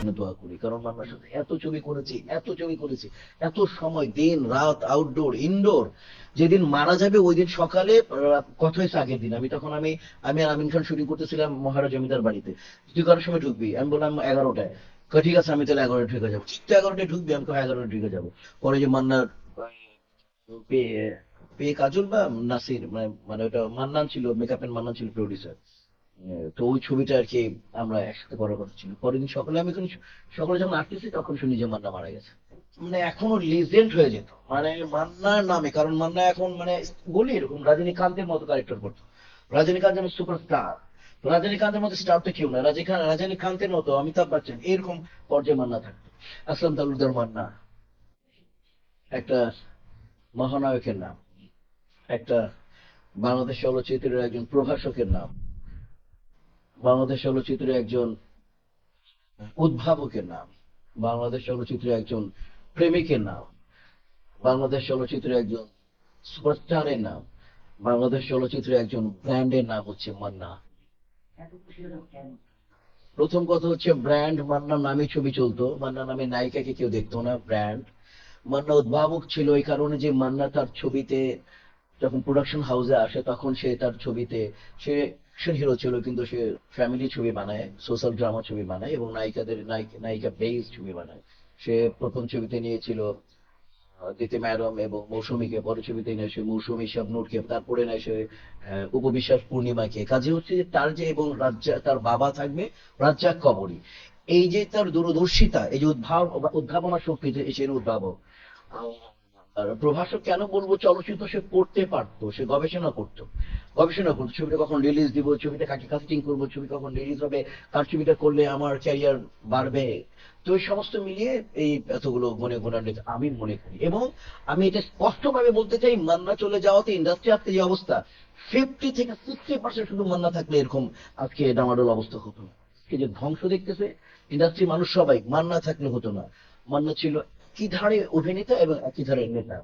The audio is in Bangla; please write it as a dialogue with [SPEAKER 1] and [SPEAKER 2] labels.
[SPEAKER 1] জন্য দোয়া করি, কারণ মান্নার সাথে এত ছবি করেছি, এত সময়, দিন রাত, আউটডোর ইনডোর। যেদিন মারা যাবে ওই দিন সকালে, কথা হয়েছে আগের দিন, আমি আমি আর আমিন খান শুটিং করতেছিলাম মহারাজ জমিদার বাড়িতে। তুই করার সময় ঢুকবি? আমি বললাম 11টায়। ঠিক আছে, আমি তাহলে 11টায় ঢুকে যাবো। ঠিক তো 11টায় ঢুকবি? আমি 11টায় ঢুকে যাবো। পরে যে মান্নার পেয়ে পেয়ে কাজল বা নাসির, মানে মানে ওটা মান্নান ছিল, মেকআপ এন্ড মান্নান ছিল প্রডিউসার। তো ওই ছবিটা আর কি আমরা একসাথে করার কথা ছিল। পরের দিন সকালে আমি সকালে যখন আসতেছি তখন শুনি যে মান্না মারা গেছে। মানে এখনো লিজেন্ড হয়ে যেত মানে মান্নার নামে, কারণ মান্না এখন মানে বলি এরকম রজনীকান্তের মতো ক্যারেক্টার করতো। রজনীকান্ত যেমন সুপারস্টার, রজনীকান্তের মতো স্টার তো কেউ না। রজনীকান্তের মতো অমিতাভ বচ্চন এরকম পর্যায়ে মান্না থাকতো। আসলাম তালুকদার মান্না একটা মহানায়কের নাম, একটা বাংলাদেশ চলচ্চিত্রের একজন প্রভাষকের নাম, বাংলাদেশ চলচ্চিত্রের একজন উদ্ভাবকের নাম, বাংলাদেশ চলচ্চিত্রের একজন প্রেমিকের নাম, বাংলাদেশ চলচ্চিত্রের একজন সুপারস্টারের নাম, বাংলাদেশ চলচ্চিত্রের একজন ব্র্যান্ডের নাম হচ্ছে মান্না। প্রথম কথা হচ্ছে ব্র্যান্ড, মান্না নামে ছবি চলতো, মান্না নামে নায়িকাকে কেউ দেখতো না। ব্র্যান্ড, মান্না উদ্ভাবক ছিল এই কারণে যে মান্না তার ছবিতে যখন প্রোডাকশন হাউসে আসে তখন সে তার ছবিতে, সে অ্যাকশন হিরো ছিল কিন্তু সে ফ্যামিলি ছবি বানায়, সোশ্যাল ড্রামা ছবি বানায় এবং নায়িকা বেস ছবি বানায়। সে প্রথম ছবিতে নিয়েছিল দিতি ম্যাডাম এবং মৌসুমীকে, পরের ছবিতে নেয় সে মৌসুমী শাবনূরকে, তারপরে নেয় সে উপবিশ্বাস পূর্ণিমাকে। কাজে হচ্ছে যে তার যে, এবং তার বাবা থাকবে রাজ্জাক কবরী। এই যে তার দূরদর্শিতা, এই যে উদ্ভাবনা শক্তি, যে সে উদ্ভাবক। আর প্রভাষক কেন বলবো, চলচ্চিত্র সে পড়তে পারতো, সে গবেষণা করতো ছবিটা কখন রিলিজ দিব, ছবিটা কাকে কাস্টিং করবো, ছবি কখন রিলিজ হবে, কার ছবিটা করলে আমার ক্যারিয়ার বাড়বে। তো এই সমস্ত মিলিয়ে এই এতগুলো গুণান্বিত আমি মনে করি। এবং আমি এটা স্পষ্টভাবে বলতে চাই, মান্না চলে যাওয়াতে ইন্ডাস্ট্রি আজকে যে অবস্থা, 50 থেকে 60% শুধু মান্না থাকলে এরকম আজকে ডামাডোল অবস্থা হতো না। আজকে যে ধ্বংস দেখতেছে ইন্ডাস্ট্রি মানুষ সবাই, মান্না থাকলে হতো না। মান্না ছিল কি ধারে অভিনেতা এবং একই ধারে নেতা।